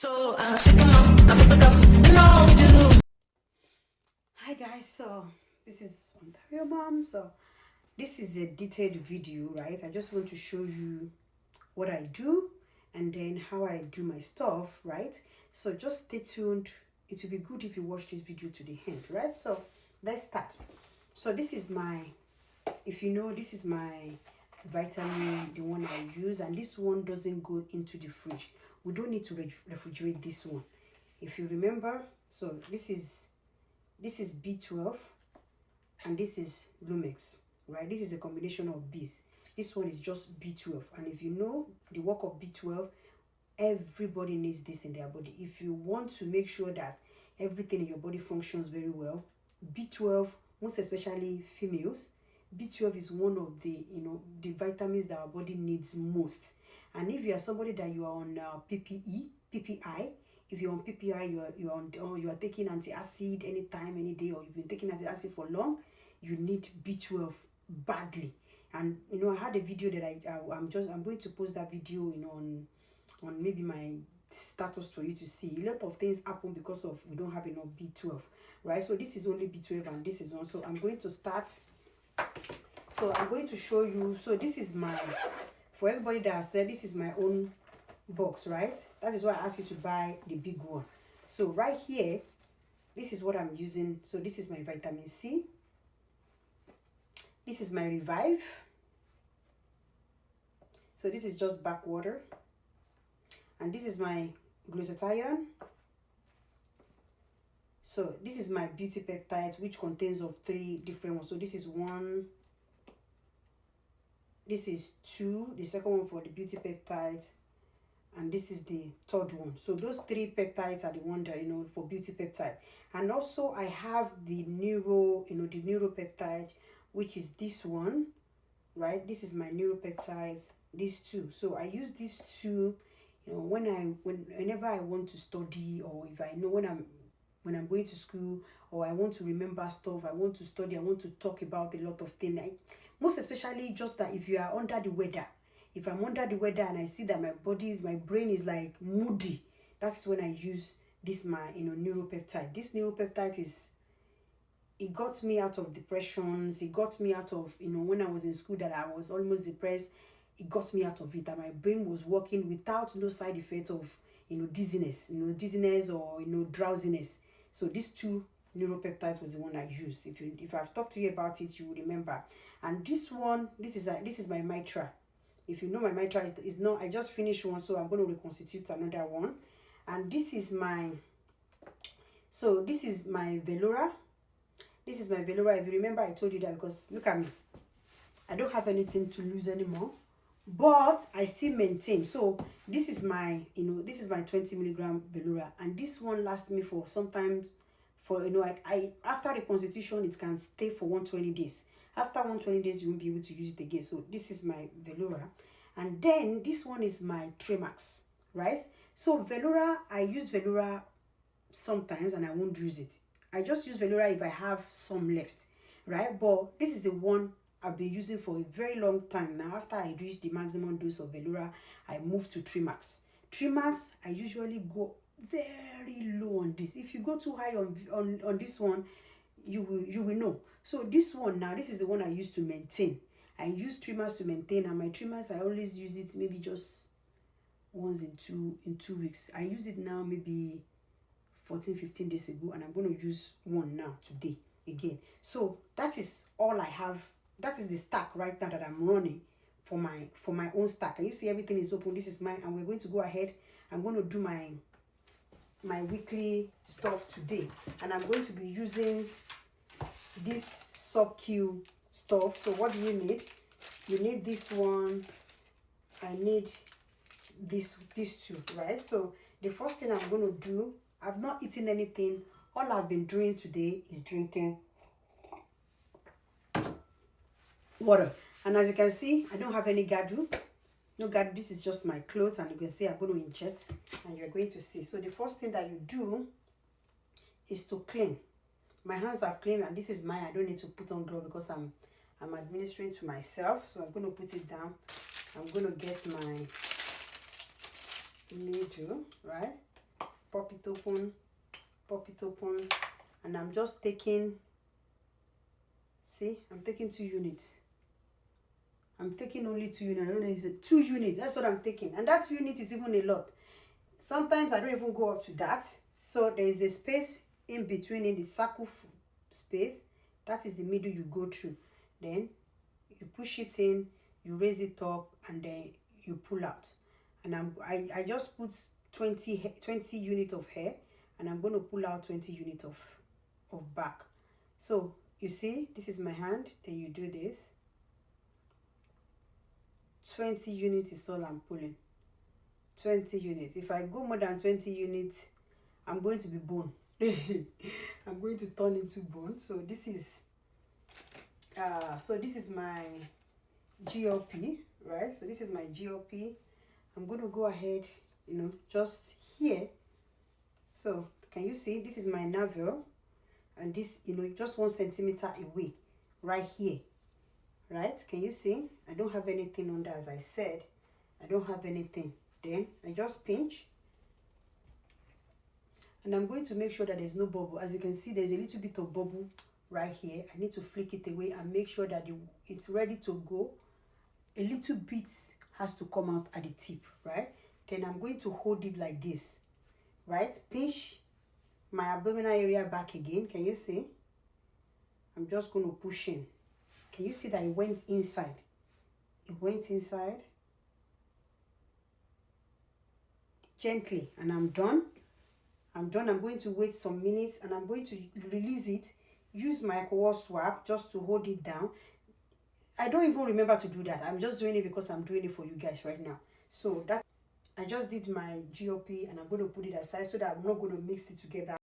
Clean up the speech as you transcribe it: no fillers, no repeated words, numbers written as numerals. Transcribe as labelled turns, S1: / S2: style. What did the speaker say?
S1: So pick 'em up, I pick the cups, and all we do.
S2: Hi guys, so this is Ontario Mom. So this is a detailed video, right? I just want to show you what I do and then how I do my stuff, right? So just stay tuned. It will be good if you watch this video to the end, right? So let's start. So this is my, if you know, this is my vitamin, the one I use, and this one doesn't go into the fridge. We don't need to refrigerate this one, if you remember. So this is B12 and this is Lumex, right? This is a combination of B's. This one is just B12, and if you know the work of B12, everybody needs this in their body. If you want to make sure that everything in your body functions very well, B12, most especially females, B12 is one of the the vitamins that our body needs most. And if you are somebody that you are on PPI, if you're on PPI, you are taking antacid anytime, any day, or you've been taking antacid for long, you need B12 badly. And I had a video that I'm going to post that video on maybe my status for you to see. A lot of things happen because of we don't have enough B12, right? So this is only B12 and this is also. I'm going to start. So I'm going to show you. So this is my, for everybody that has said, this is my own box, right? That is why I asked you to buy the big one. So right here, this is what I'm using. So this is my vitamin C. This is my Revive. So this is just back water. And this is my glutathione. So this is my beauty peptide, which contains of 3 different ones. So this is 1, this is 2, the second one for the beauty peptide, and this is the third one. So those 3 peptides are the one that for beauty peptide. And also I have the neuro, the neuropeptide, which is this one, right? This is my neuropeptide, these 2. So I use these 2 whenever I want to study, or if I know when I'm going to school, or I want to remember stuff, I want to study, I want to talk about a lot of things. Most especially just that if you are under the weather, if I'm under the weather and I see that my brain is like moody, that's when I use this my neuropeptide. This neuropeptide it got me out of depressions. It got me out of when I was in school that I was almost depressed. It got me out of it, and my brain was working without no side effect of dizziness, or drowsiness. So these 2 neuropeptides was the one I used. If I've talked to you about it, you will remember. And this one, this is my Mitra. If you know my Mitra is not, I just finished one, so I'm going to reconstitute another one. And this is my, so this is my Velora. This is my Velora. If you remember, I told you that because look at me, I don't have anything to lose anymore, but I still maintain. So this is my this is my 20 milligram Velora, and this one lasts me for sometimes for I after the constitution it can stay for 120 days. After 120 days you won't be able to use it again. So this is my Velora, and then this one is my Tremax, right? So Velora, I use Velora sometimes and I won't use it. I just use Velora if I have some left, right? But this is the one I've been using for a very long time now. After I reach the maximum dose of Velora, I move to Tremax. Tremax, I usually go very low on this. If you go too high on this one, you will know. So this one now, this is the one I use to maintain. I use Tremax to maintain, and my Tremax I always use it maybe just once in two weeks. I use it now maybe 14-15 days ago, and I'm going to use one now today again. So that is all I have. That is the stack right now that I'm running for my own stack. And you see everything is open. This is mine, and we're going to go ahead. I'm going to do my weekly stuff today, and I'm going to be using this Sub-Q stuff. So what do you need? You need this one. I need these 2, right? So the first thing I'm going to do, I've not eaten anything. All I've been doing today is drinking water. And as you can see, I don't have any gadu. No gadu. This is just my clothes, and you can see I'm going to inject, and you're going to see. So the first thing that you do is to clean. My hands are clean, and this is mine. I don't need to put on gloves because I'm administering to myself. So I'm going to put it down. I'm going to get my needle, right? pop it open, and I'm just taking, see, I'm taking 2 units. I'm taking only 2 units. I don't know, it's 2 units. That's what I'm taking. And that unit is even a lot. Sometimes I don't even go up to that. So there is a space in between, in the circle space. That is the middle you go through. Then you push it in, you raise it up, and then you pull out. And I just put 20 units of hair, and I'm going to pull out 20 units of back. So you see, this is my hand. Then you do this. 20 units is all I'm pulling. 20 units. If I go more than 20 units, I'm going to be bone. I'm going to turn into bone. So this is my GLP, right? So this is my GLP. I'm going to go ahead, you know, just here. So can you see, this is my navel, and this, you know, just 1 centimeter away, right here. Right? Can you see? I don't have anything under, as I said. I don't have anything. Then I just pinch. And I'm going to make sure that there's no bubble. As you can see, there's a little bit of bubble right here. I need to flick it away and make sure that it's ready to go. A little bit has to come out at the tip, right? Then I'm going to hold it like this, right? Pinch my abdominal area back again. Can you see? I'm just going to push in. Can you see that it went inside? It went inside. Gently. And I'm done. I'm done. I'm going to wait some minutes, and I'm going to release it. Use my alcohol swab just to hold it down. I don't even remember to do that. I'm just doing it because I'm doing it for you guys right now. So that I just did my GOP, and I'm going to put it aside so that I'm not going to mix it together.